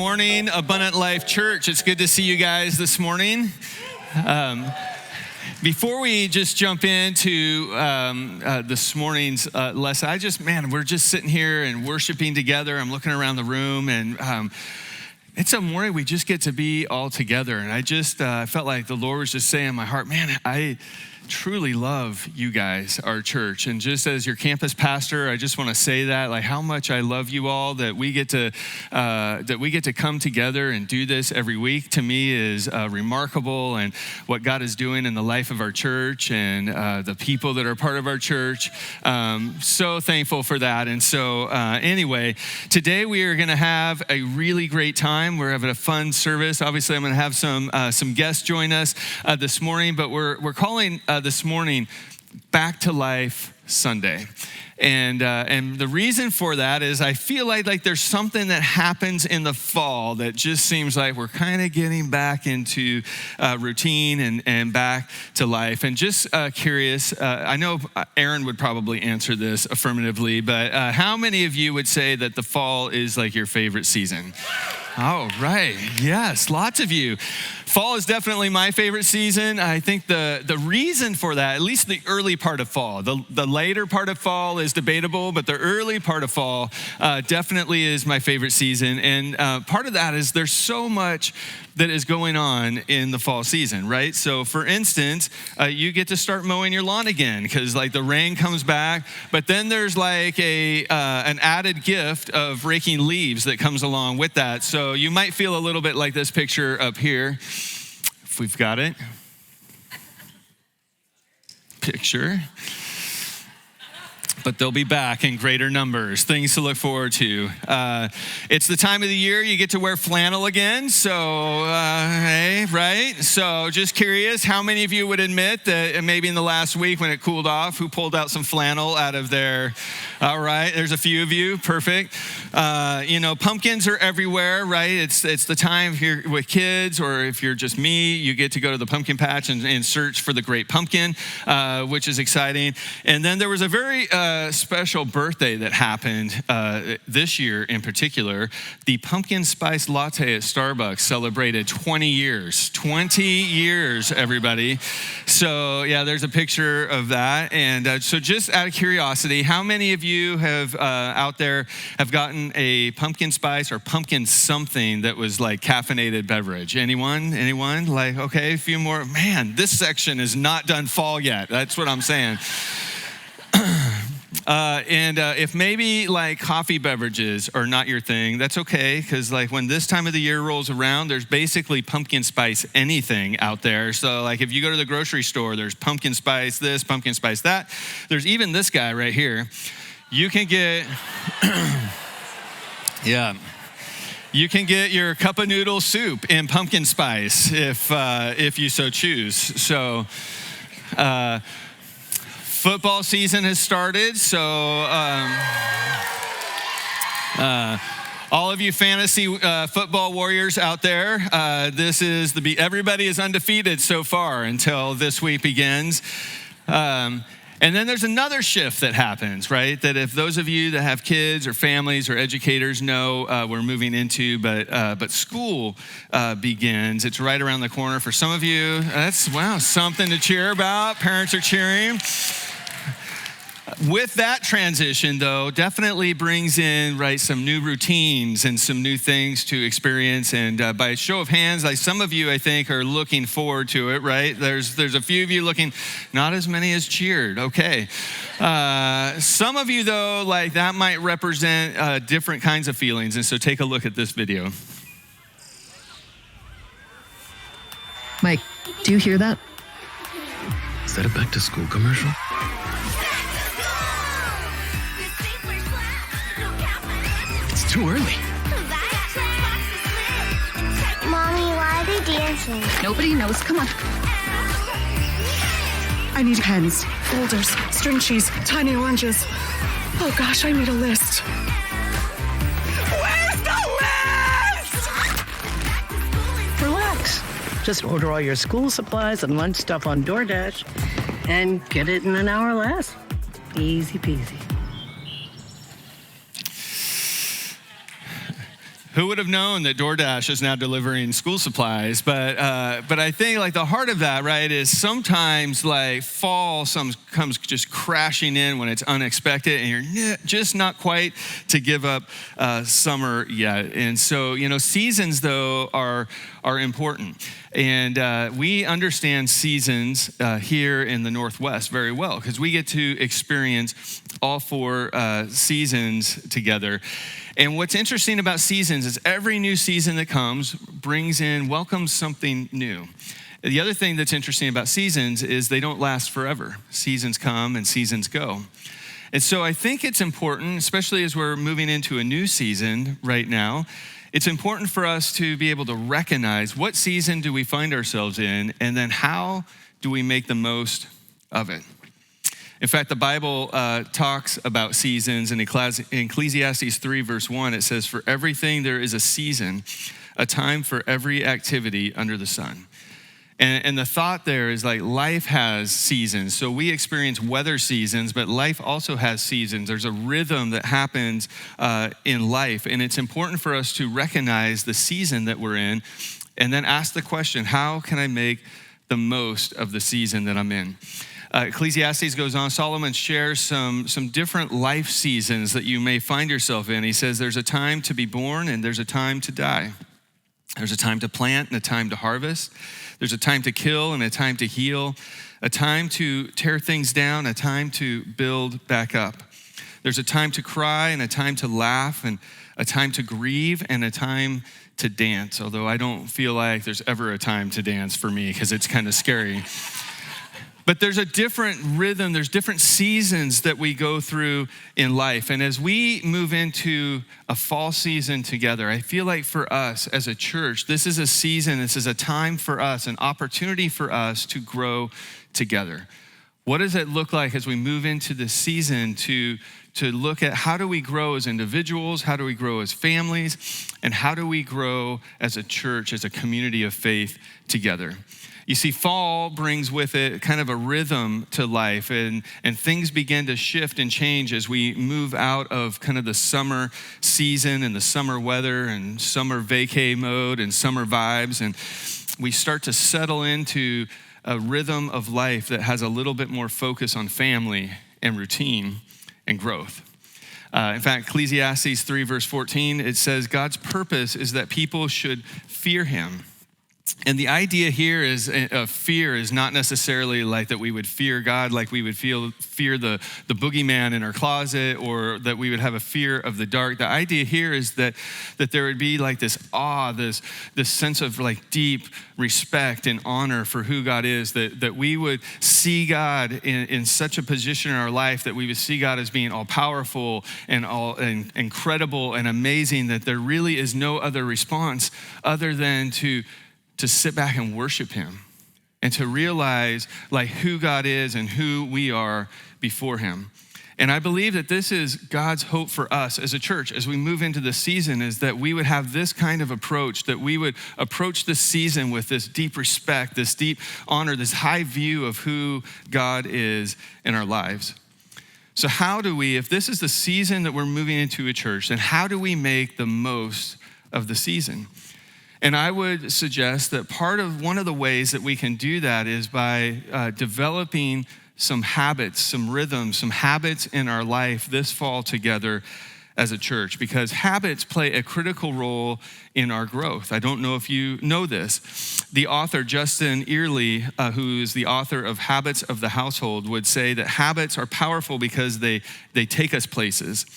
morning, Abundant Life Church. It's good to see you guys this morning. Before we just jump into this morning's lesson, we're just sitting here and worshiping together. I'm looking around the room, and it's a morning we just get to be all together. And I felt like the Lord was just saying in my heart, man, I truly love you guys, our church. And just as your campus pastor, I just want to say that, like, how much I love you all, that we get to come together and do this every week. To me is remarkable, and what God is doing in the life of our church and the people that are part of our church. So thankful for that. And so anyway, today we are going to have a really great time. We're having a fun service. Obviously, I'm going to have some guests join us this morning, but we're calling this morning Back to Life Sunday. And the reason for that is I feel like there's something that happens in the fall that just seems like we're kind of getting back into routine and back to life. And just curious, I know Aaron would probably answer this affirmatively, but how many of you would say that the fall is like your favorite season? Oh, right. Yes, lots of you. Fall is definitely my favorite season. I think the reason for that, at least the early part of fall, the later part of fall is debatable, but the early part of fall definitely is my favorite season. And part of that is there's so much that is going on in the fall season, right? So for instance, you get to start mowing your lawn again because like the rain comes back, but then there's like an added gift of raking leaves that comes along with that. So you might feel a little bit like this picture up here, if we've got it. Picture. But they'll be back in greater numbers. Things to look forward to. It's the time of the year you get to wear flannel again. So, hey, right? So just curious, how many of you would admit that maybe in the last week when it cooled off, who pulled out some flannel out of their, all right, there's a few of you, perfect. Pumpkins are everywhere, right? It's the time if you're with kids or if you're just me, you get to go to the pumpkin patch and search for the great pumpkin, which is exciting. And then there was a very special birthday that happened this year in particular. The pumpkin spice latte at Starbucks celebrated 20 years. 20 years, everybody. So yeah, there's a picture of that. And so just out of curiosity, how many of you have out there have gotten a pumpkin spice or pumpkin something that was like caffeinated beverage? Anyone? Like, okay, a few more. Man, this section is not done fall yet. That's what I'm saying. If maybe like coffee beverages are not your thing, that's okay, because like when this time of the year rolls around, there's basically pumpkin spice anything out there. So like if you go to the grocery store, there's pumpkin spice this, pumpkin spice that. There's even this guy right here. You can get, yeah. You can get your cup of noodle soup in pumpkin spice if you so choose. So, football season has started, so all of you fantasy football warriors out there, everybody is undefeated so far until this week begins. And then there's another shift that happens, right? That if those of you that have kids or families or educators know we're moving into, but school begins. It's right around the corner for some of you. That's, wow, something to cheer about. Parents are cheering. With that transition, though, definitely brings in, right, some new routines and some new things to experience. And by a show of hands, like some of you, I think, are looking forward to it, right? There's a few of you looking, not as many as cheered. Okay. Some of you, though, like that might represent different kinds of feelings. And so take a look at this video. Mike, do you hear that? Is that a back to school commercial? It's too early. Mommy, why are they dancing? Nobody knows. Come on. I need pens, folders, string cheese, tiny oranges. Oh gosh, I need a list. Where's the list? Relax. Just order all your school supplies and lunch stuff on DoorDash and get it in an hour less. Easy peasy. Who would have known that DoorDash is now delivering school supplies? But I think like the heart of that, right, is sometimes like fall comes just crashing in when it's unexpected and you're just not quite to give up summer yet. And so, seasons though are important. And we understand seasons here in the Northwest very well because we get to experience all 4 seasons together. And what's interesting about seasons is every new season that comes welcomes something new. The other thing that's interesting about seasons is they don't last forever. Seasons come and seasons go. And so I think it's important, especially as we're moving into a new season right now, it's important for us to be able to recognize what season do we find ourselves in, and then how do we make the most of it. In fact, the Bible talks about seasons. In Ecclesiastes 3, verse 1, it says, "For everything there is a season, a time for every activity under the sun." And the thought there is like life has seasons. So we experience weather seasons, but life also has seasons. There's a rhythm that happens in life. And it's important for us to recognize the season that we're in and then ask the question, how can I make the most of the season that I'm in? Ecclesiastes goes on, Solomon shares some different life seasons that you may find yourself in. He says there's a time to be born and there's a time to die. There's a time to plant and a time to harvest. There's a time to kill and a time to heal, a time to tear things down, a time to build back up. There's a time to cry and a time to laugh, and a time to grieve and a time to dance, although I don't feel like there's ever a time to dance for me because it's kind of scary. But there's a different rhythm, there's different seasons that we go through in life. And as we move into a fall season together, I feel like for us as a church, this is a season, this is a time for us, an opportunity for us to grow together. What does it look like as we move into this season to look at how do we grow as individuals, how do we grow as families, and how do we grow as a church, as a community of faith together? You see, fall brings with it kind of a rhythm to life, and things begin to shift and change as we move out of kind of the summer season and the summer weather and summer vacay mode and summer vibes, and we start to settle into a rhythm of life that has a little bit more focus on family and routine and growth. In fact, Ecclesiastes 3, verse 14, it says, God's purpose is that people should fear him. And the idea here is fear is not necessarily like that we would fear God, like we would fear the boogeyman in our closet, or that we would have a fear of the dark. The idea here is that there would be like this awe, this sense of like deep respect and honor for who God is, that we would see God in such a position in our life that we would see God as being all powerful and all and incredible and amazing, that there really is no other response other than to sit back and worship him and to realize like who God is and who we are before him. And I believe that this is God's hope for us as a church as we move into this season, is that we would have this kind of approach, that we would approach this season with this deep respect, this deep honor, this high view of who God is in our lives. So how do we, if this is the season that we're moving into a church, then how do we make the most of the season? And I would suggest that one of the ways that we can do that is by developing some habits, some rhythms, some habits in our life this fall together as a church, because habits play a critical role in our growth. I don't know if you know this. The author, Justin Earley, who is the author of Habits of the Household, would say that habits are powerful because they take us places.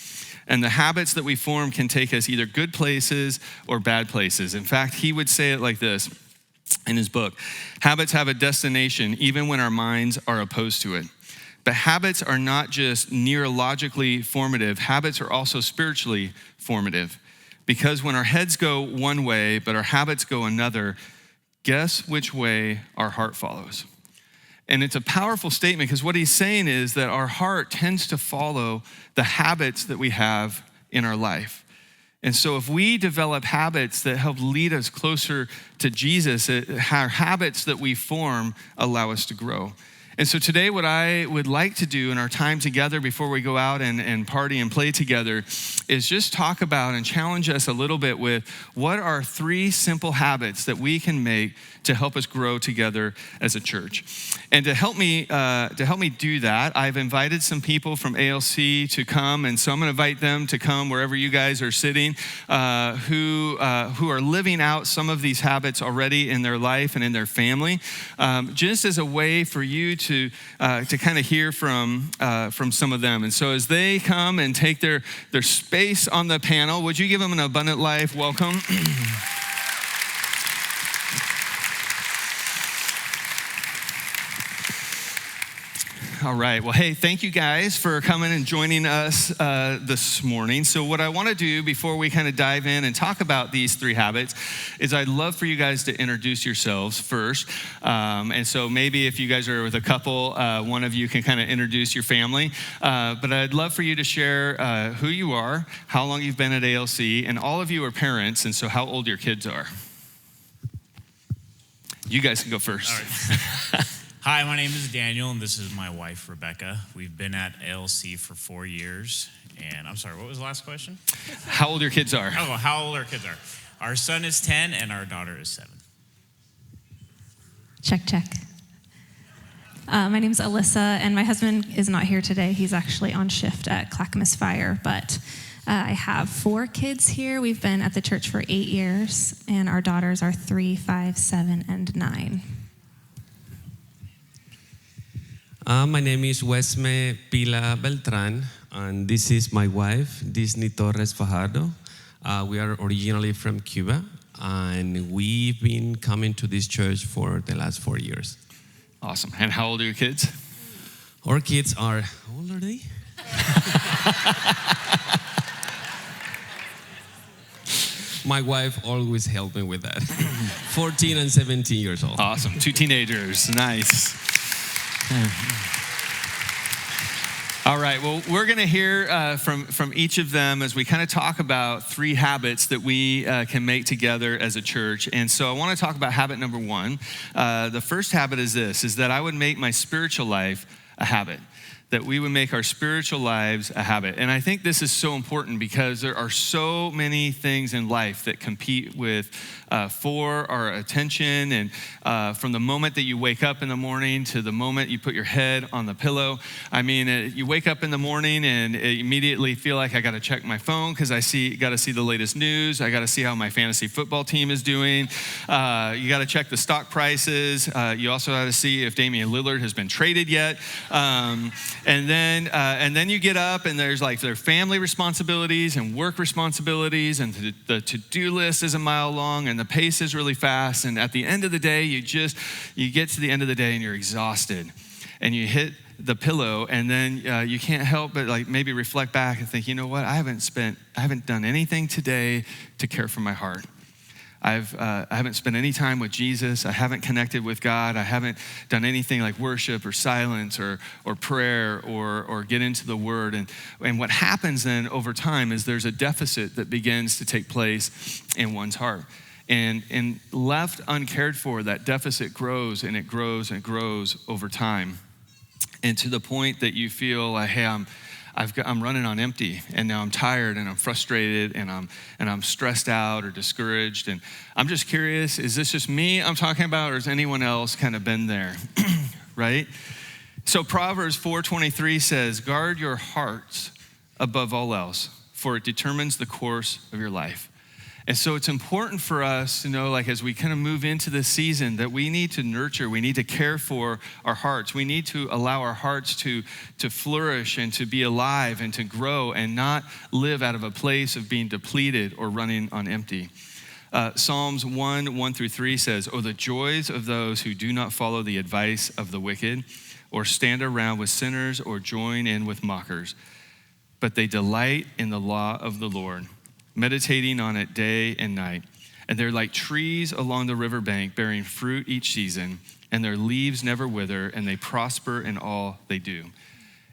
And the habits that we form can take us either good places or bad places. In fact, he would say it like this in his book: habits have a destination even when our minds are opposed to it. But habits are not just neurologically formative, habits are also spiritually formative. Because when our heads go one way, but our habits go another, guess which way our heart follows? And it's a powerful statement, because what he's saying is that our heart tends to follow the habits that we have in our life. And so if we develop habits that help lead us closer to Jesus, our habits that we form allow us to grow. And so today, what I would like to do in our time together before we go out and party and play together is just talk about and challenge us a little bit with what are 3 simple habits that we can make to help us grow together as a church. And to help me do that, I've invited some people from ALC to come, and so I'm going to invite them to come wherever you guys are sitting, who are living out some of these habits already in their life and in their family, just as a way for you to kind of hear from some of them. And so as they come and take their space on the panel, would you give them an Abundant Life welcome? All right. Well, hey, thank you guys for coming and joining us this morning. So what I want to do before we kind of dive in and talk about these 3 habits is I'd love for you guys to introduce yourselves first. And so maybe if you guys are with a couple, one of you can kind of introduce your family. But I'd love for you to share who you are, how long you've been at ALC, and all of you are parents, and so how old your kids are. You guys can go first. All right. Hi, my name is Daniel, and this is my wife, Rebecca. We've been at ALC for 4 years. And I'm sorry, what was the last question? How old your kids are. Oh, how old our kids are. Our son is 10, and our daughter is 7. Check. My name is Alyssa, and my husband is not here today. He's actually on shift at Clackamas Fire, but I have 4 kids here. We've been at the church for 8 years, and our daughters are 3, 5, 7, and 9. My name is Wesme Pila Beltran, and this is my wife, Disney Torres Fajardo. We are originally from Cuba, and we've been coming to this church for the last 4 years. Awesome. And how old are your kids? Our kids are, how old are they? My wife always helped me with that. 14 and 17 years old. Awesome. 2 teenagers. Nice. All right, well, we're going to hear from each of them as we kind of talk about 3 habits that we can make together as a church. And so I want to talk about habit number 1. The first habit is this, is that I would make my spiritual life a habit. That we would make our spiritual lives a habit. And I think this is so important because there are so many things in life that compete with for our attention, and from the moment that you wake up in the morning to the moment you put your head on the pillow. I mean, you wake up in the morning and immediately feel like I got to check my phone because got to see the latest news. I got to see how my fantasy football team is doing. You got to check the stock prices. You also got to see if Damian Lillard has been traded yet. And then you get up and there's like their family responsibilities and work responsibilities, and the to-do list is a mile long and the pace is really fast. And at the end of the day, you get to the end of the day and you're exhausted and you hit the pillow, and then you can't help but like maybe reflect back and think, you know what? I haven't done anything today to care for my heart. I haven't spent any time with Jesus. I haven't connected with God. I haven't done anything like worship or silence or prayer or get into the Word. And what happens then over time is there's a deficit that begins to take place in one's heart. And left uncared for, that deficit grows and it grows and it grows over time. And to the point that you feel like, hey, I'm running on empty, and now I'm tired and I'm frustrated and I'm stressed out or discouraged. And I'm just curious, is this just me I'm talking about, or has anyone else kind of been there, right? So Proverbs 4:23 says, guard your hearts above all else, for it determines the course of your life. And so it's important for us to know, like as we kind of move into this season, that we need to nurture, we need to care for our hearts. We need to allow our hearts to flourish and to be alive and to grow and not live out of a place of being depleted or running on empty. Psalms 1:1-3 says, oh, the joys of those who do not follow the advice of the wicked or stand around with sinners or join in with mockers, but they delight in the law of the Lord, meditating on it day and night. And they're like trees along the riverbank, bearing fruit each season, and their leaves never wither, and they prosper in all they do.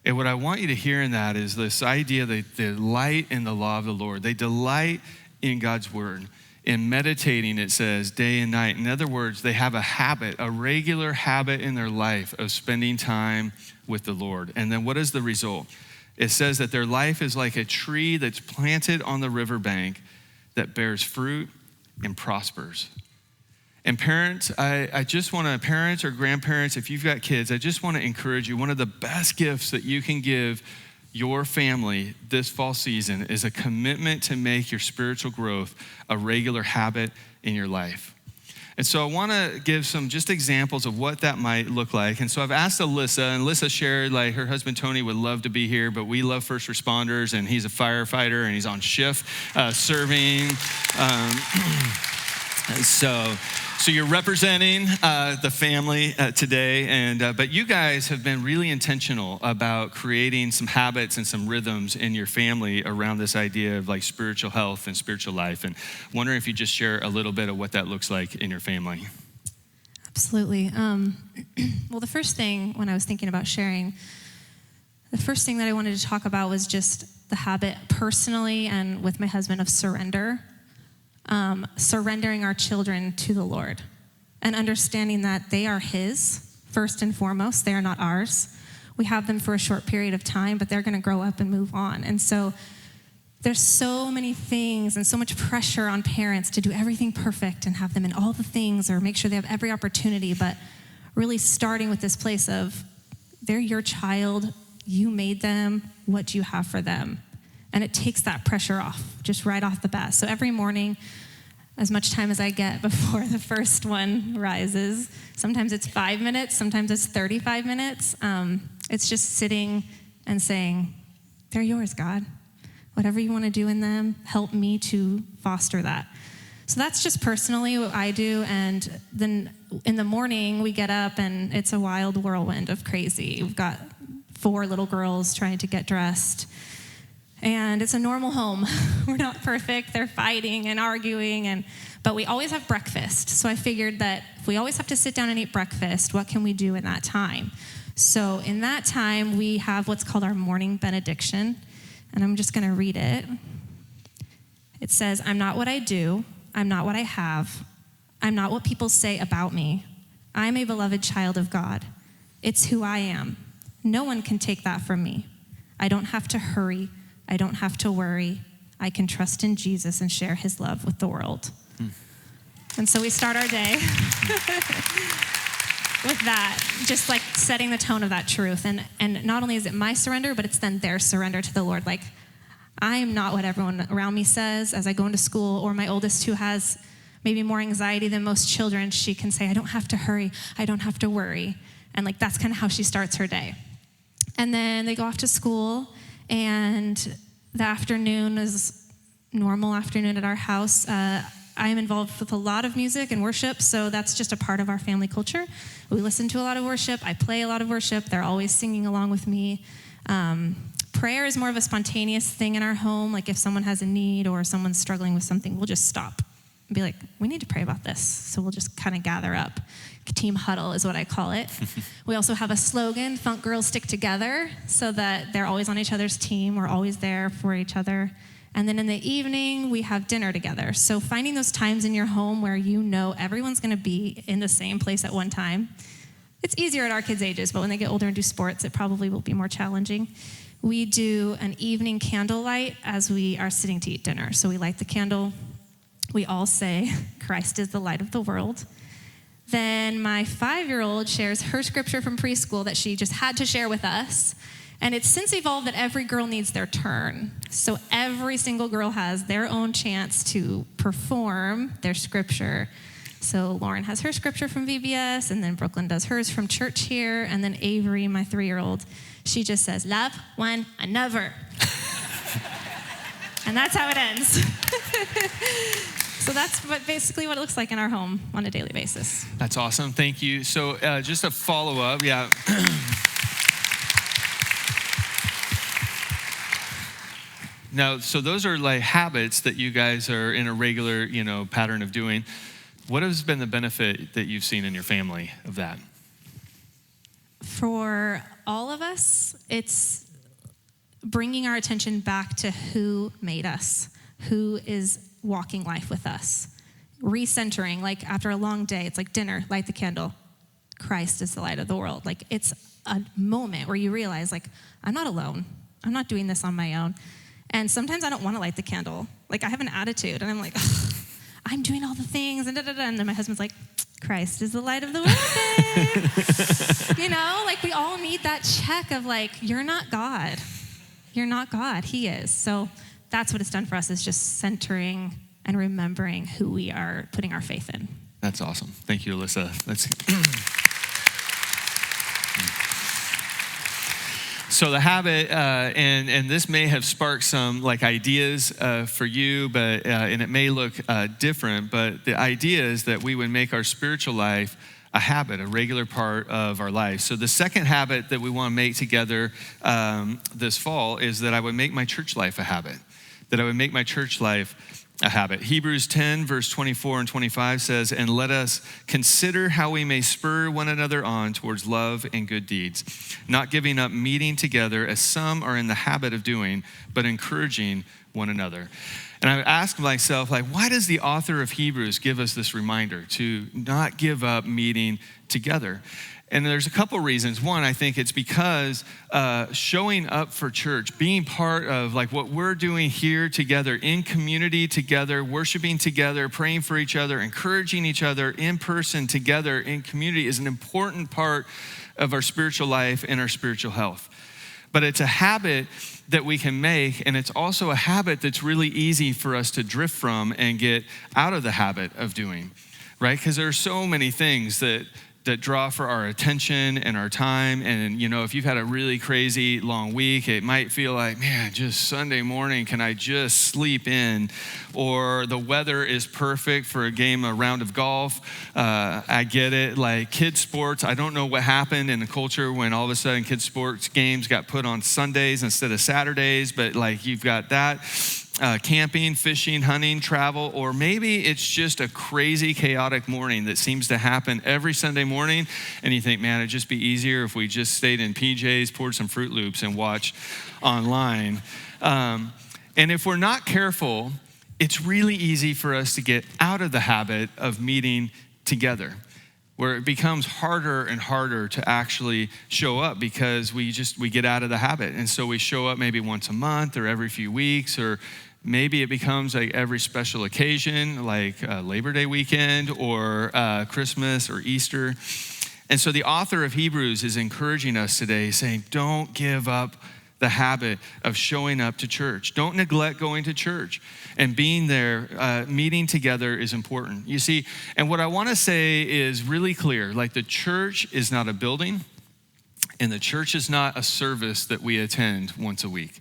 And what I want you to hear in that is this idea that they delight in the law of the Lord. They delight in God's word. in meditating, it says, day and night. In other words, they have a habit, a regular habit in their life of spending time with the Lord. And then what is the result? It says that their life is like a tree that's planted on the riverbank that bears fruit and prospers. And parents, I just want to, parents or grandparents, if you've got kids, I just want to encourage you, one of the best gifts that you can give your family this fall season is a commitment to make your spiritual growth a regular habit in your life. And so I want to give some just examples of what that might look like. And so I've asked Alyssa, and Alyssa shared like her husband Tony would love to be here, but we love first responders, and he's a firefighter, and he's on shift serving. So you're representing the family today, and but you guys have been really intentional about creating some habits and some rhythms in your family around this idea of like spiritual health and spiritual life. And wondering if you just share a little bit of what that looks like in your family. Absolutely. Well, the first thing when I was thinking about sharing, the first thing that I wanted to talk about was just the habit personally and with my husband of surrender. Surrendering our children to the Lord and understanding that they are His first and foremost. They are not ours. We have them for a short period of time, but they're going to grow up and move on. And so there's so many things and so much pressure on parents to do everything perfect and have them in all the things or make sure they have every opportunity, but really starting with this place of they're your child, you made them, what do you have for them? And it takes that pressure off, just right off the bat. So every morning, as much time as I get before the first one rises, sometimes it's 5 minutes, sometimes it's 35 minutes. It's just sitting and saying, they're yours, God. Whatever you want to do in them, help me to foster that. So that's just personally what I do. And then in the morning, we get up and it's a wild whirlwind of crazy. We've got 4 little girls trying to get dressed. And it's a normal home. We're not perfect. They're fighting and arguing, but we always have breakfast. So I figured that if we always have to sit down and eat breakfast, what can we do in that time? So in that time, we have what's called our morning benediction, and I'm just going to read it. It says, I'm not what I do. I'm not what I have. I'm not what people say about me. I'm a beloved child of God. It's who I am. No one can take that from me. I don't have to hurry. I don't have to worry. I can trust in Jesus and share His love with the world. And so we start our day with that, just like setting the tone of that truth. And not only is it my surrender, but it's then their surrender to the Lord. Like, I am not what everyone around me says as I go into school, or my oldest who has maybe more anxiety than most children, she can say, I don't have to hurry. I don't have to worry. And like, that's kind of how she starts her day. And then they go off to school, and the afternoon is normal afternoon at our house. I am involved with a lot of music and worship, so that's just a part of our family culture. We listen to a lot of worship. I play a lot of worship. They're always singing along with me. Prayer is more of a spontaneous thing in our home. Like if someone has a need or someone's struggling with something, we'll just stop and be like, we need to pray about this. So we'll just kind of gather up. Team huddle is what I call it. We also have a slogan, Funk Girls Stick Together, so that they're always on each other's team. We're always there for each other. And then in the evening, we have dinner together. So finding those times in your home where you know everyone's going to be in the same place at one time. It's easier at our kids' ages, but when they get older and do sports, it probably will be more challenging. We do an evening candlelight as we are sitting to eat dinner. So we light the candle. We all say, Christ is the light of the world. Then my 5-year-old shares her scripture from preschool that she just had to share with us. And it's since evolved that every girl needs their turn. So every single girl has their own chance to perform their scripture. So Lauren has her scripture from VBS, and then Brooklyn does hers from church here, and then Avery, my 3-year-old, she just says, love one another. And that's how it ends. So that's basically what it looks like in our home on a daily basis. That's awesome. Thank you. So just a follow-up. Yeah. Now, so those are like habits that you guys are in a regular, pattern of doing. What has been the benefit that you've seen in your family of that? For all of us, it's bringing our attention back to who made us, who is walking life with us. recentering, like after a long day, it's like dinner, light the candle. Christ is the light of the world. Like it's a moment where you realize like, I'm not alone. I'm not doing this on my own. And sometimes I don't want to light the candle. Like I have an attitude and I'm like, I'm doing all the things and da-da-da. And then my husband's like, Christ is the light of the world. You know, like we all need that check of like, you're not God. You're not God. He is. So that's what it's done for us, is just centering and remembering who we are putting our faith in. That's awesome. Thank you, Alyssa. So the habit, and this may have sparked some like ideas for you, but and it may look different, but the idea is that we would make our spiritual life a habit, a regular part of our life. So the second habit that we want to make together this fall is that I would make my church life a habit, that I would make my church life a habit. Hebrews 10, verse 24 and 25 says, and let us consider how we may spur one another on towards love and good deeds, not giving up meeting together as some are in the habit of doing, but encouraging one another. And I ask myself, like, why does the author of Hebrews give us this reminder to not give up meeting together? And there's a couple reasons. One, I think it's because showing up for church, being part of like what we're doing here together, in community together, worshiping together, praying for each other, encouraging each other in person together in community is an important part of our spiritual life and our spiritual health. But it's a habit that we can make, and it's also a habit that's really easy for us to drift from and get out of the habit of doing, right? Because there are so many things that draw for our attention and our time. And, you know, if you've had a really crazy long week, it might feel like, man, just Sunday morning, can I just sleep in? Or the weather is perfect for a round of golf. I get it. Like kids sports, I don't know what happened in the culture when all of a sudden kids sports games got put on Sundays instead of Saturdays, but like you've got that. Camping, fishing, hunting, travel, or maybe it's just a crazy, chaotic morning that seems to happen every Sunday morning, and you think, man, it'd just be easier if we just stayed in PJs, poured some Fruit Loops, and watched online. And if we're not careful, it's really easy for us to get out of the habit of meeting together, where it becomes harder and harder to actually show up because we get out of the habit. And so we show up maybe once a month or every few weeks, or maybe it becomes like every special occasion, like Labor Day weekend or Christmas or Easter. And so the author of Hebrews is encouraging us today, saying, don't give up the habit of showing up to church. Don't neglect going to church. And being there, meeting together is important. You see, and what I want to say is really clear, like the church is not a building, and the church is not a service that we attend once a week.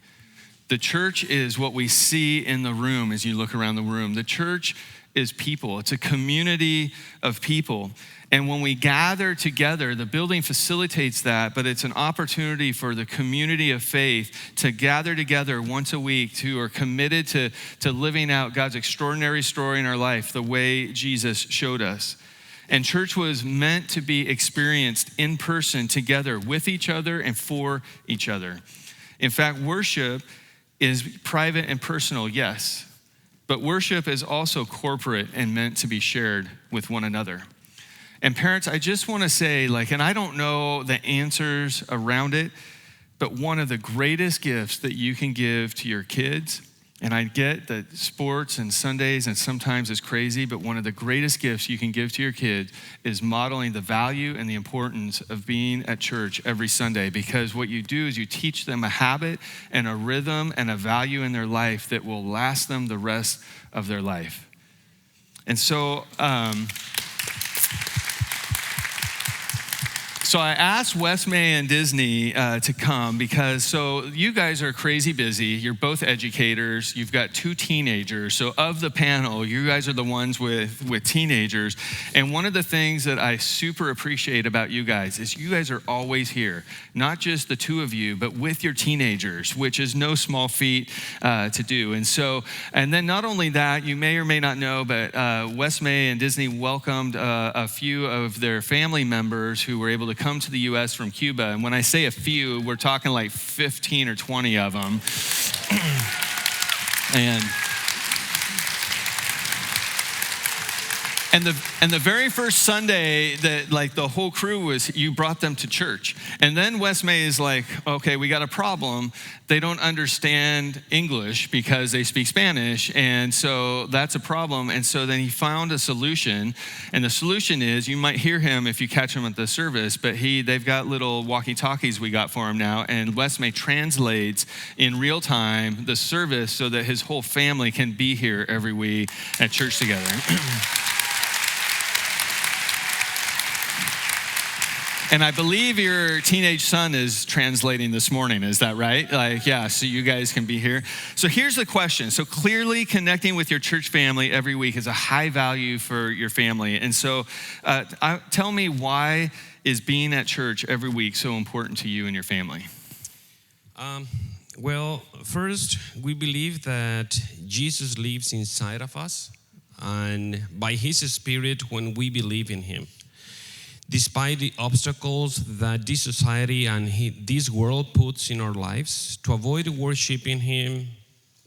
The church is what we see in the room as you look around the room. The church is people. It's a community of people. And when we gather together, the building facilitates that, but it's an opportunity for the community of faith to gather together once a week, who are committed to living out God's extraordinary story in our life the way Jesus showed us. And church was meant to be experienced in person together with each other and for each other. In fact, worship is private and personal, yes, but worship is also corporate and meant to be shared with one another. And parents, I just want to say, like, and I don't know the answers around it, but one of the greatest gifts that you can give to your kids, and I get that sports and Sundays and sometimes is crazy, but one of the greatest gifts you can give to your kids is modeling the value and the importance of being at church every Sunday, because what you do is you teach them a habit and a rhythm and a value in their life that will last them the rest of their life. And so, So I asked Wes May and Disney to come because, so you guys are crazy busy. You're both educators. You've got 2 teenagers. So of the panel, you guys are the ones with teenagers. And one of the things that I super appreciate about you guys is you guys are always here. Not just the 2 of you, but with your teenagers, which is no small feat to do. And then not only that, you may or may not know, but Wes May and Disney welcomed a few of their family members who were able to come to the U.S. from Cuba. And when I say a few, we're talking like 15 or 20 of them. And the very first Sunday that like the whole crew was, you brought them to church. And then Wes May is like, okay, we got a problem. They don't understand English because they speak Spanish. And so that's a problem. And so then he found a solution. And the solution is, you might hear him if you catch him at the service, but they've got little walkie-talkies we got for him now. And Wes May translates in real time the service so that his whole family can be here every week at church together. And I believe your teenage son is translating this morning. Is that right? Like, yeah, so you guys can be here. So here's the question. So clearly connecting with your church family every week is a high value for your family. And so tell me, why is being at church every week so important to you and your family? Well, first, we believe that Jesus lives inside of us, and by his Spirit when we believe in him. Despite the obstacles that this society and this world puts in our lives, to avoid worshiping him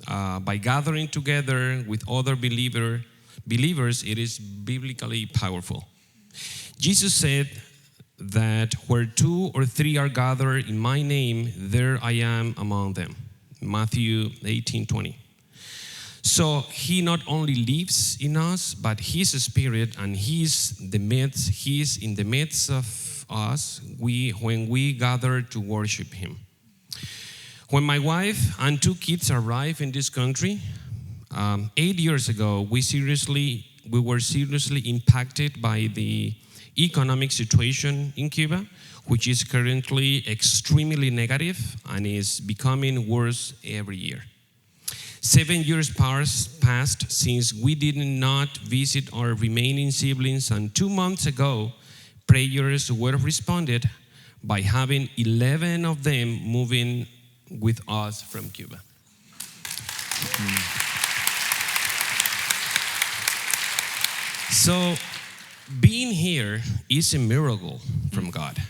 by gathering together with other believers, it is biblically powerful. Jesus said that where 2 or 3 are gathered in my name, there I am among them. Matthew 18:20. So he not only lives in us, but his Spirit, and he's in the midst of us when we gather to worship him. When my wife and 2 kids arrived in this country, 8 years ago, we were seriously impacted by the economic situation in Cuba, which is currently extremely negative and is becoming worse every year. 7 years passed since we did not visit our remaining siblings, and 2 months ago, prayers were responded by having 11 of them moving with us from Cuba. So, being here is a miracle from God.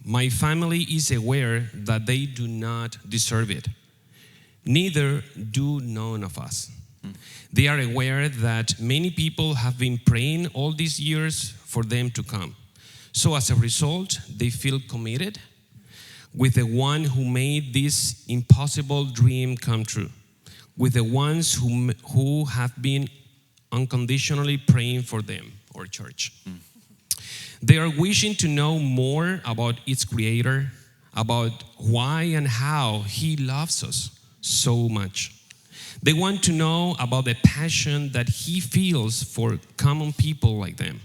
My family is aware that they do not deserve it. Neither do none of us. They are aware that many people have been praying all these years for them to come. So as a result, they feel committed with the one who made this impossible dream come true, with the ones who have been unconditionally praying for them, our church. They are wishing to know more about its creator, about why and how he loves us so much. They want to know about the passion that he feels for common people like them.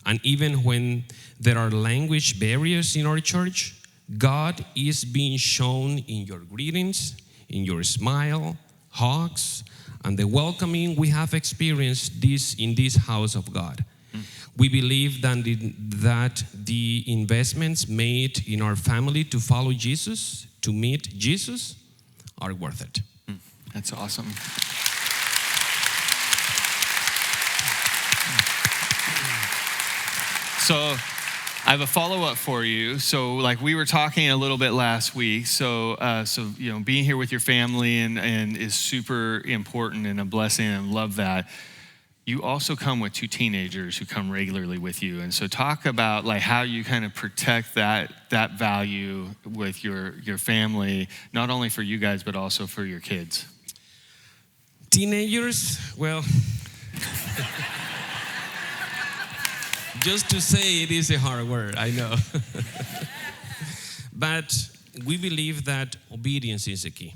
And even when there are language barriers in our church, God is being shown in your greetings, in your smile, hugs, and the welcoming we have experienced in this house of God. We believe that the investments made in our family to follow Jesus, to meet Jesus, are worth it. That's awesome. So I have a follow-up for you. So like we were talking a little bit last week. So you know, being here with your family and is super important and a blessing, and love that. You also come with 2 teenagers who come regularly with you. And so talk about like how you kind of protect that value with your family, not only for you guys, but also for your kids. Teenagers, well, just to say it is a hard word, I know. But we believe that obedience is the key.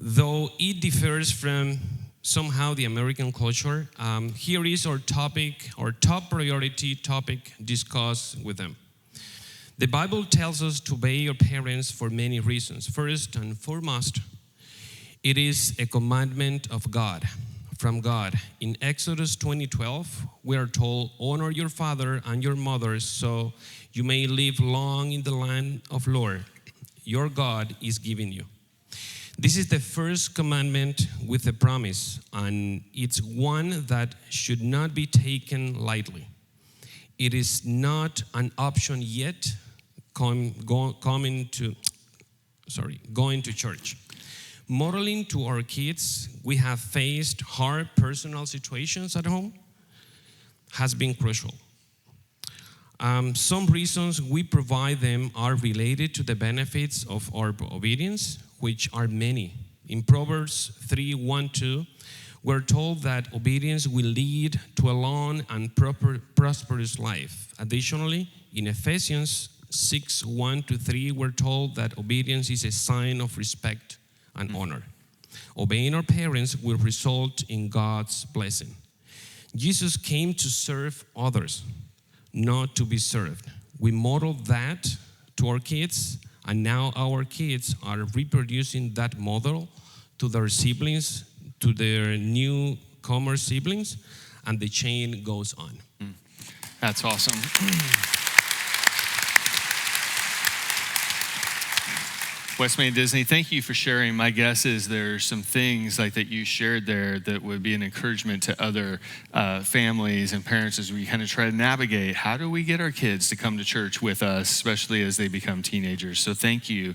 Though it differs from somehow the American culture, here is our top priority topic discussed with them. The Bible tells us to obey our parents for many reasons. First and foremost, it is a commandment of God, from God. In Exodus 20:12, we are told, honor your father and your mother so you may live long in the land of Lord, your God is giving you. This is the first commandment with a promise, and it's one that should not be taken lightly. It is not an option yet going to church. Modeling to our kids, we have faced hard personal situations at home. has been crucial. Some reasons we provide them are related to the benefits of our obedience, which are many. In Proverbs 3:1-2, we're told that obedience will lead to a long and prosperous life. Additionally, in Ephesians 6:1-3, we're told that obedience is a sign of respect and honor. Obeying our parents will result in God's blessing. Jesus came to serve others, not to be served. We model that to our kids, and now our kids are reproducing that model to their siblings, to their newcomer siblings, and the chain goes on. That's awesome. Westmain Disney, thank you for sharing. My guess is there's some things like that you shared there that would be an encouragement to other families and parents as we kind of try to navigate how do we get our kids to come to church with us, especially as they become teenagers. So thank you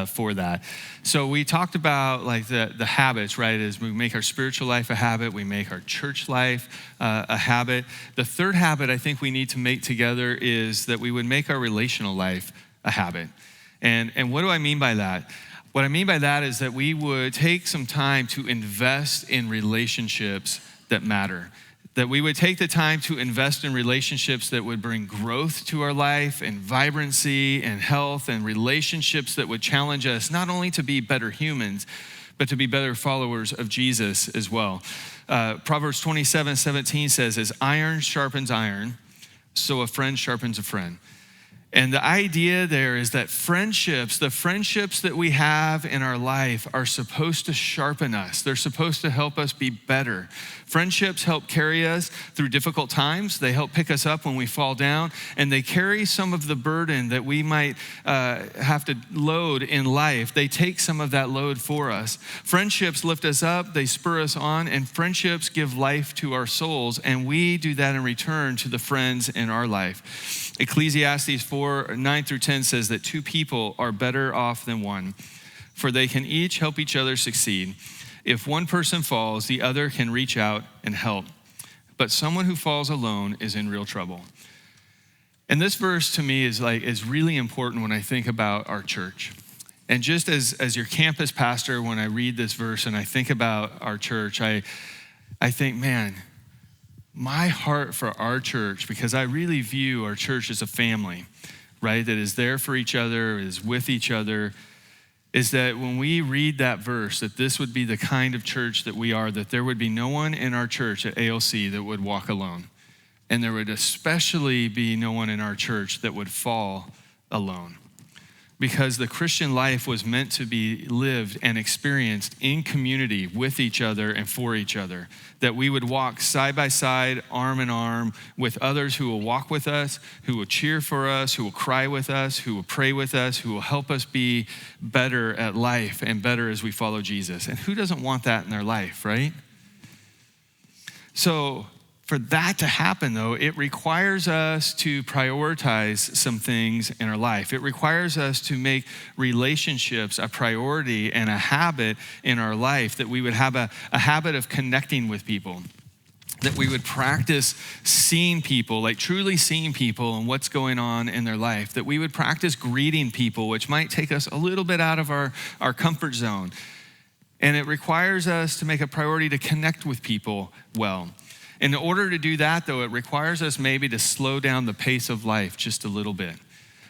for that. So we talked about like the habits, right? As we make our spiritual life a habit, we make our church life a habit. The third habit I think we need to make together is that we would make our relational life a habit. And what do I mean by that? What I mean by that is that we would take some time to invest in relationships that matter. That we would take the time to invest in relationships that would bring growth to our life and vibrancy and health, and relationships that would challenge us not only to be better humans, but to be better followers of Jesus as well. Proverbs 27:17 says, as iron sharpens iron, so a friend sharpens a friend. And the idea there is that the friendships that we have in our life are supposed to sharpen us. They're supposed to help us be better. Friendships help carry us through difficult times. They help pick us up when we fall down, and they carry some of the burden that we might have to load in life. They take some of that load for us. Friendships lift us up, they spur us on, and friendships give life to our souls, and we do that in return to the friends in our life. Ecclesiastes 4:9-10 says that two people are better off than one, for they can each help each other succeed. If one person falls, the other can reach out and help. But someone who falls alone is in real trouble. And this verse to me is really important when I think about our church. And just as your campus pastor, when I read this verse and I think about our church, I think, man, my heart for our church, because I really view our church as a family, right, that is there for each other, is with each other, is that when we read that verse, that this would be the kind of church that we are, that there would be no one in our church at ALC that would walk alone. And there would especially be no one in our church that would fall alone. Because the Christian life was meant to be lived and experienced in community with each other and for each other. That we would walk side by side, arm in arm, with others who will walk with us, who will cheer for us, who will cry with us, who will pray with us, who will help us be better at life and better as we follow Jesus. And who doesn't want that in their life, right? So for that to happen, though, it requires us to prioritize some things in our life. It requires us to make relationships a priority and a habit in our life, that we would have a habit of connecting with people, that we would practice seeing people, like truly seeing people and what's going on in their life, that we would practice greeting people, which might take us a little bit out of our comfort zone. And it requires us to make a priority to connect with people well. In order to do that, though, it requires us maybe to slow down the pace of life just a little bit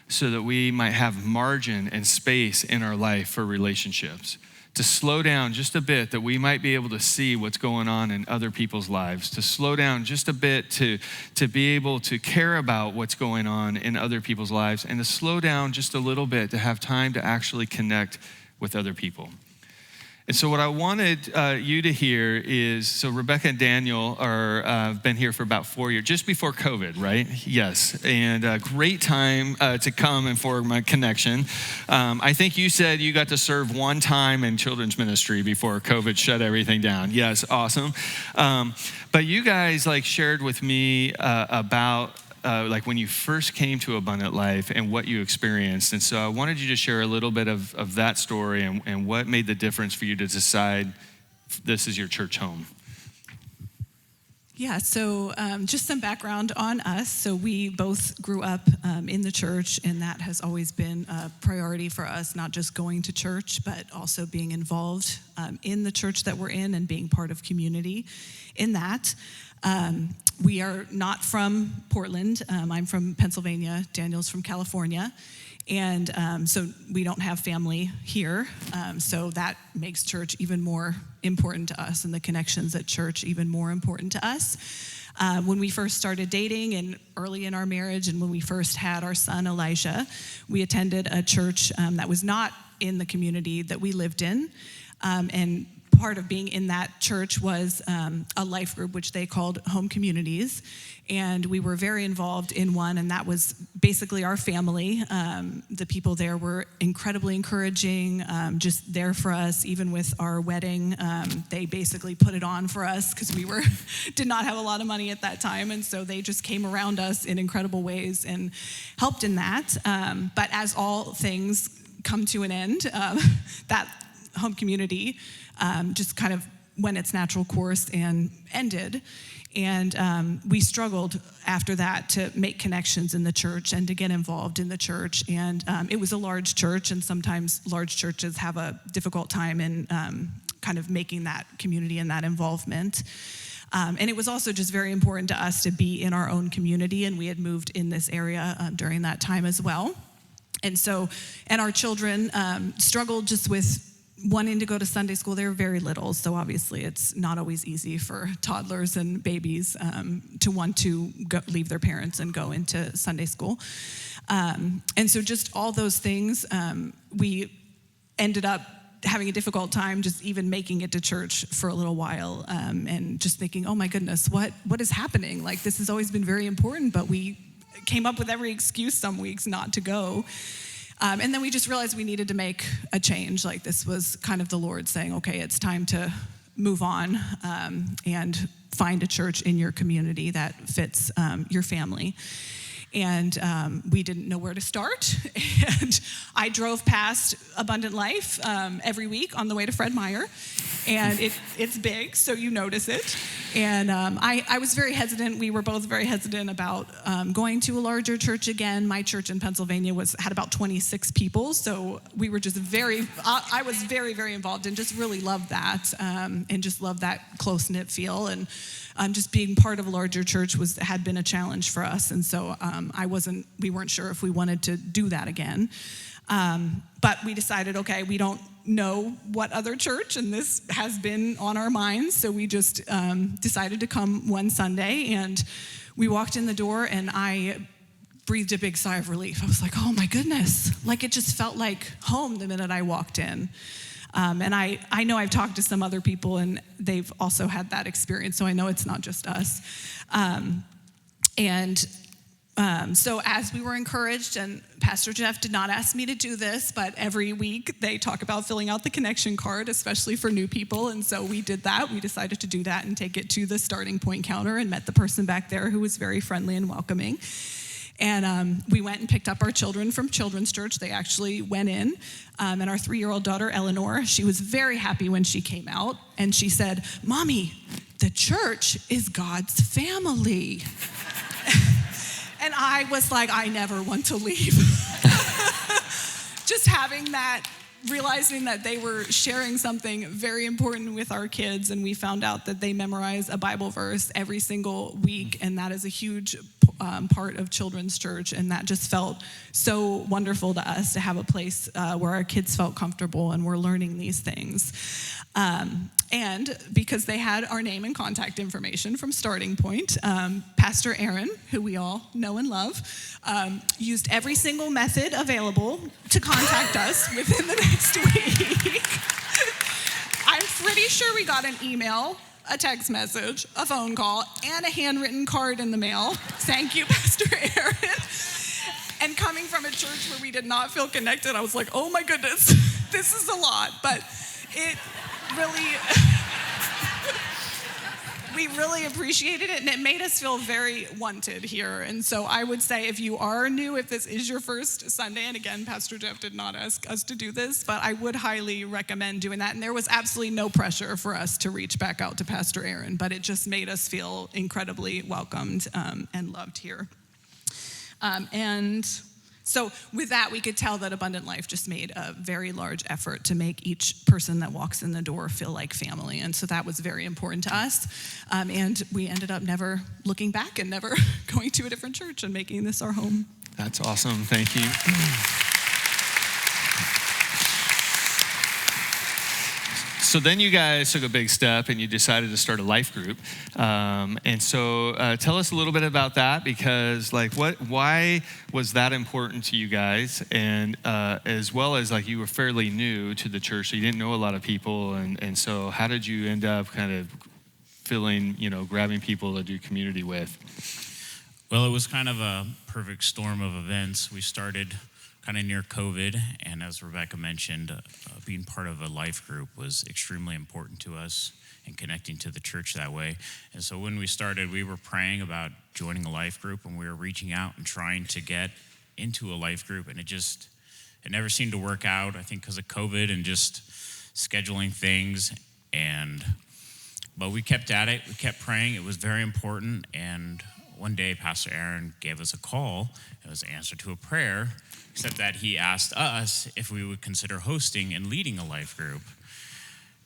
so that we might have margin and space in our life for relationships. To slow down just a bit, that we might be able to see what's going on in other people's lives. To slow down just a bit to be able to care about what's going on in other people's lives. And to slow down just a little bit to have time to actually connect with other people. And so what I wanted you to hear is, so Rebecca and Daniel have been here for about 4 years, just before COVID, right? Yes, and a great time to come and form a connection. I think you said you got to serve one time in children's ministry before COVID shut everything down. Yes, awesome. But you guys shared with me about when you first came to Abundant Life and what you experienced. And so I wanted you to share a little bit of that story and what made the difference for you to decide this is your church home. Yeah, so just some background on us. So we both grew up in the church, and that has always been a priority for us, not just going to church, but also being involved in the church that we're in and being part of community in that. We are not from Portland. I'm from Pennsylvania. Daniel's from California. And so we don't have family here. So that makes church even more important to us, and the connections at church even more important to us. When we first started dating and early in our marriage, and when we first had our son Elijah, we attended a church that was not in the community that we lived in. And part of being in that church was a life group, which they called Home Communities. And we were very involved in one, and that was basically our family. The people there were incredibly encouraging, just there for us, even with our wedding. They basically put it on for us because we did not have a lot of money at that time, and so they just came around us in incredible ways and helped in that. But as all things come to an end, that home community just kind of went its natural course and ended. And we struggled after that to make connections in the church and to get involved in the church. And it was a large church, and sometimes large churches have a difficult time in kind of making that community and that involvement. And it was also just very important to us to be in our own community, and we had moved in this area during that time as well. And so, and our children struggled just with wanting to go to Sunday school. They were very little, so obviously it's not always easy for toddlers and babies to want to leave their parents and go into Sunday school. And so just all those things, we ended up having a difficult time just even making it to church for a little while, and just thinking, oh my goodness, what is happening? Like, this has always been very important, but we came up with every excuse some weeks not to go. And then we just realized we needed to make a change. Like, this was kind of the Lord saying, okay, it's time to move on and find a church in your community that fits your family. And we didn't know where to start. And I drove past Abundant Life every week on the way to Fred Meyer. And it's big, so you notice it. And I was very hesitant. We were both very hesitant about going to a larger church again. My church in Pennsylvania had about 26 people. So we were just I was very, very involved and just really loved that, and just loved that close-knit feel. And just being part of a larger church had been a challenge for us. And so we weren't sure if we wanted to do that again. But we decided, okay, we don't know what other church, and this has been on our minds. So we just decided to come one Sunday, and we walked in the door, and I breathed a big sigh of relief. I was like, oh my goodness. Like, it just felt like home the minute I walked in. And I know I've talked to some other people, and they've also had that experience, so I know it's not just us. So as we were encouraged, and Pastor Jeff did not ask me to do this, but every week they talk about filling out the connection card, especially for new people, and so we did that. We decided to do that and take it to the starting point counter and met the person back there who was very friendly and welcoming. And we went and picked up our children from Children's Church. They actually went in. And our 3-year-old daughter, Eleanor, she was very happy when she came out. And she said, Mommy, the church is God's family. And I was like, I never want to leave. Just having that, realizing that they were sharing something very important with our kids. And we found out that they memorize a Bible verse every single week. And that is a huge part of Children's Church, and that just felt so wonderful to us to have a place where our kids felt comfortable and were learning these things. And because they had our name and contact information from Starting Point, Pastor Aaron, who we all know and love, used every single method available to contact us within the next week. I'm pretty sure we got an email, a text message, a phone call, and a handwritten card in the mail. Thank you, Pastor Aaron. And coming from a church where we did not feel connected, I was like, oh my goodness, this is a lot. But it really, we really appreciated it, and it made us feel very wanted here. And so I would say if you are new, if this is your first Sunday, and again, Pastor Jeff did not ask us to do this, but I would highly recommend doing that. And there was absolutely no pressure for us to reach back out to Pastor Aaron, but it just made us feel incredibly welcomed and loved here. And so with that, we could tell that Abundant Life just made a very large effort to make each person that walks in the door feel like family. And so that was very important to us. And we ended up never looking back and never going to a different church and making this our home. That's awesome. Thank you. So then you guys took a big step and you decided to start a life group. And so tell us a little bit about that, because why was that important to you guys? And as well as you were fairly new to the church, so you didn't know a lot of people. And so how did you end up kind of grabbing people to do community with? Well, it was kind of a perfect storm of events. We started kind of near COVID, and as Rebecca mentioned, being part of a life group was extremely important to us and connecting to the church that way. And so when we started, we were praying about joining a life group, and we were reaching out and trying to get into a life group, and it never seemed to work out, I think because of COVID and just scheduling things. But we kept at it, we kept praying, it was very important, and one day Pastor Aaron gave us a call. It was an answer to a prayer, except that he asked us if we would consider hosting and leading a life group.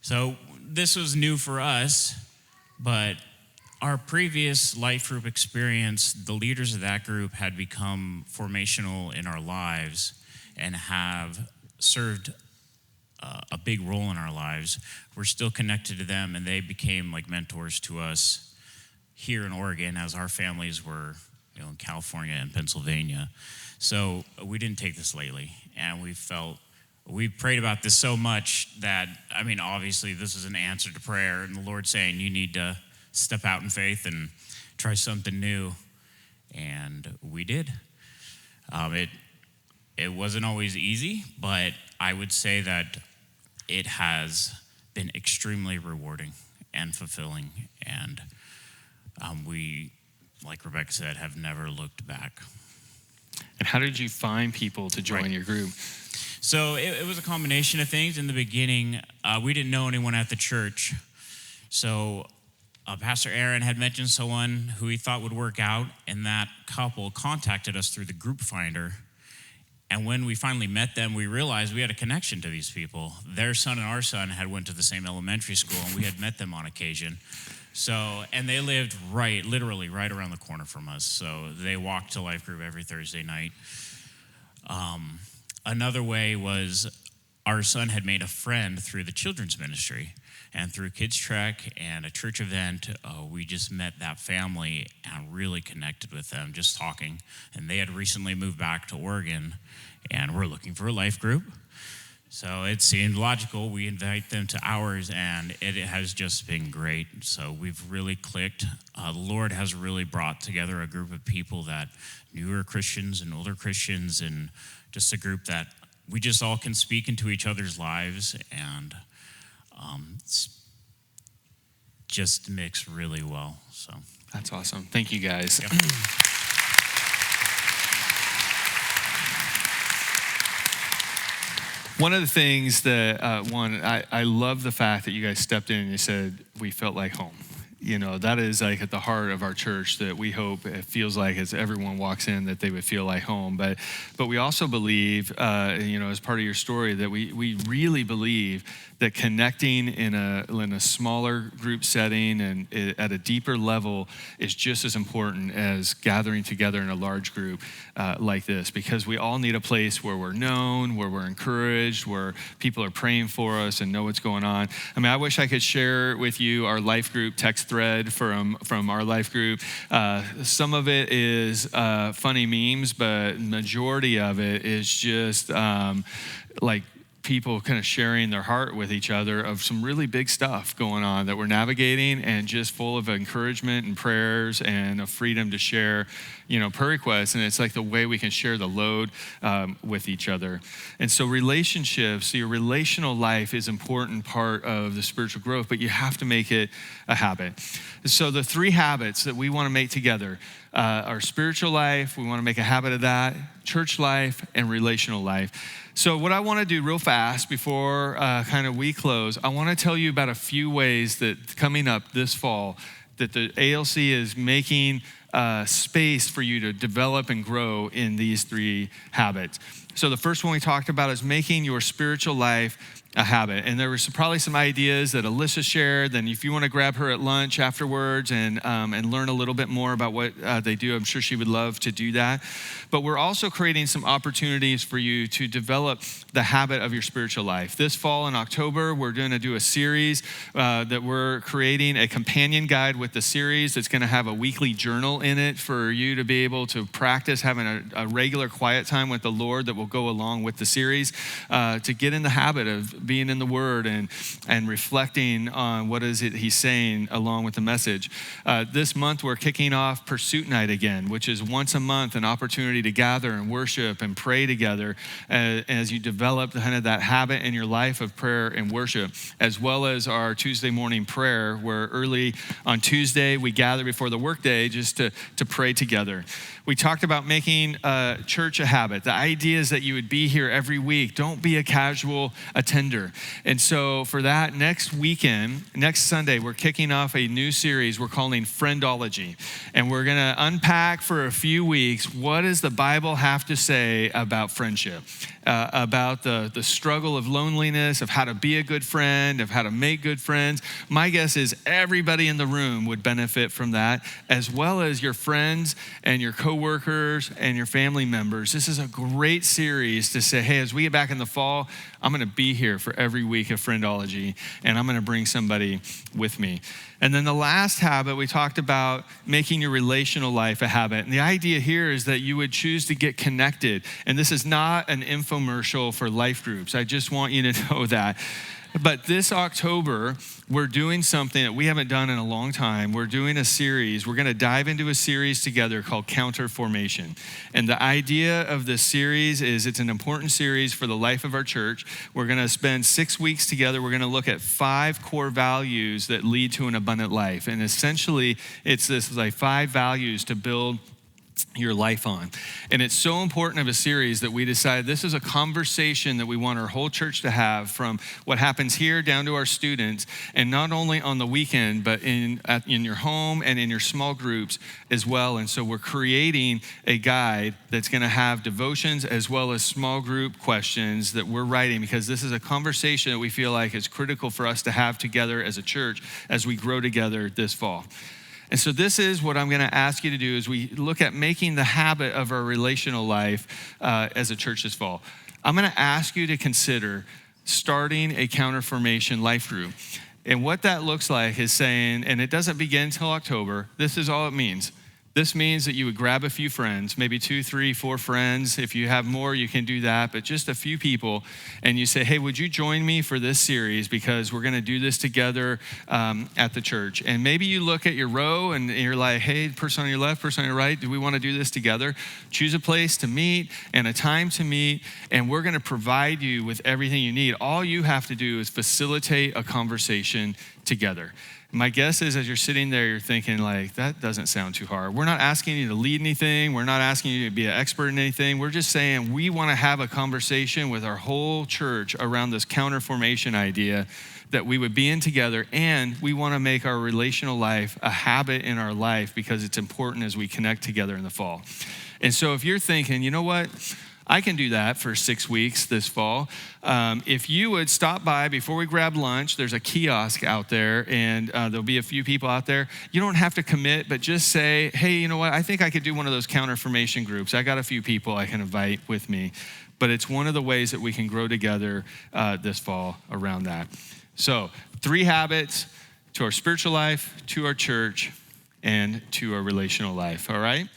So this was new for us, but our previous life group experience, the leaders of that group had become formational in our lives and have served a big role in our lives. We're still connected to them, and they became like mentors to us here in Oregon as our families were in California and Pennsylvania. So we didn't take this lightly, and we prayed about this so much that, obviously this is an answer to prayer, and the Lord saying you need to step out in faith and try something new, and we did. It wasn't always easy, but I would say that it has been extremely rewarding and fulfilling, and we, like Rebecca said, have never looked back. And how did you find people to join your group? So it was a combination of things. In the beginning, we didn't know anyone at the church. So Pastor Aaron had mentioned someone who he thought would work out, and that couple contacted us through the group finder. And when we finally met them, we realized we had a connection to these people. Their son and our son had went to the same elementary school, and we had met them on occasion. So, and they lived literally right around the corner from us. So they walked to life group every Thursday night. Another way was our son had made a friend through the children's ministry, and through Kids Trek and a church event, we just met that family and really connected with them, just talking. And they had recently moved back to Oregon, and we're looking for a life group. So it seemed logical. We invite them to ours, and it has just been great. So we've really clicked. The Lord has really brought together a group of people that newer Christians and older Christians, and just a group that we just all can speak into each other's lives, and it's just mixed really well. So that's awesome. Thank you, guys. Yep. One of the things that, I love the fact that you guys stepped in and you said, we felt like home. That is at the heart of our church, that we hope it feels like as everyone walks in that they would feel like home. But we also believe, as part of your story, that we really believe that connecting in a smaller group setting and at a deeper level is just as important as gathering together in a large group like this, because we all need a place where we're known, where we're encouraged, where people are praying for us and know what's going on. I wish I could share with you our life group text thread from our life group. Some of it is funny memes, but majority of it is just people kind of sharing their heart with each other of some really big stuff going on that we're navigating, and just full of encouragement and prayers and a freedom to share, prayer requests. And it's like the way we can share the load with each other. And so relationships, your relational life is an important part of the spiritual growth, but you have to make it a habit. So the 3 habits that we want to make together, our spiritual life, we want to make a habit of that, church life, and relational life. So what I want to do real fast before kind of we close, I want to tell you about a few ways that coming up this fall that the ALC is making space for you to develop and grow in these 3 habits. So the first one we talked about is making your spiritual life a habit. And there was probably some ideas that Alyssa shared. Then if you want to grab her at lunch afterwards and learn a little bit more about what they do, I'm sure she would love to do that. But we're also creating some opportunities for you to develop the habit of your spiritual life. This fall in October, we're going to do a series that we're creating, a companion guide with the series that's going to have a weekly journal in it for you to be able to practice having a regular quiet time with the Lord that will go along with the series, to get in the habit of being in the Word and reflecting on what is it He's saying along with the message. This month we're kicking off Pursuit Night again, which is once a month an opportunity to gather and worship and pray together as you develop kind of that habit in your life of prayer and worship, as well as our Tuesday morning prayer, where early on Tuesday we gather before the workday just to pray together. We talked about making church a habit. The idea is that you would be here every week. Don't be a casual attender. And so for that, next Sunday, we're kicking off a new series we're calling Friendology. And we're going to unpack for a few weeks, what does the Bible have to say about friendship? About the struggle of loneliness, of how to be a good friend, of how to make good friends. My guess is everybody in the room would benefit from that, as well as your friends and your coworkers and your family members. This is a great series to say, hey, as we get back in the fall, I'm going to be here for every week of Friendology, and I'm going to bring somebody with me. And then the last habit, we talked about making your relational life a habit. And the idea here is that you would choose to get connected. And this is not an infomercial for life groups. I just want you to know that. But this October, we're doing something that we haven't done in a long time. We're doing a series. We're going to dive into a series together called Counter Formation. And the idea of this series is it's an important series for the life of our church. We're going to spend 6 weeks together. We're going to look at 5 core values that lead to an abundant life. And essentially, it's this like 5 values to build your life on. And it's so important of a series that we decided this is a conversation that we want our whole church to have, from what happens here down to our students, and not only on the weekend, but in your home and in your small groups as well. And so we're creating a guide that's going to have devotions as well as small group questions that we're writing, because this is a conversation that we feel like is critical for us to have together as a church as we grow together this fall. And so this is what I'm going to ask you to do as we look at making the habit of our relational life as a church this fall. I'm going to ask you to consider starting a Counterformation life group. And what that looks like is saying, and it doesn't begin until October, this is all it means. This means that you would grab a few friends, maybe 2, 3, 4 friends. If you have more, you can do that, but just a few people. And you say, hey, would you join me for this series? Because we're going to do this together at the church. And maybe you look at your row and you're like, hey, person on your left, person on your right, do we want to do this together? Choose a place to meet and a time to meet, and we're going to provide you with everything you need. All you have to do is facilitate a conversation together. My guess is as you're sitting there, you're thinking like, that doesn't sound too hard. We're not asking you to lead anything. We're not asking you to be an expert in anything. We're just saying we want to have a conversation with our whole church around this Counterformation idea that we would be in together, and we want to make our relational life a habit in our life because it's important as we connect together in the fall. And so if you're thinking, you know what? I can do that for 6 weeks this fall. If you would stop by before we grab lunch, there's a kiosk out there, and there'll be a few people out there. You don't have to commit, but just say, hey, you know what? I think I could do one of those Counterformation groups. I got a few people I can invite with me. But it's one of the ways that we can grow together this fall around that. So 3 habits to our spiritual life, to our church, and to our relational life, all right?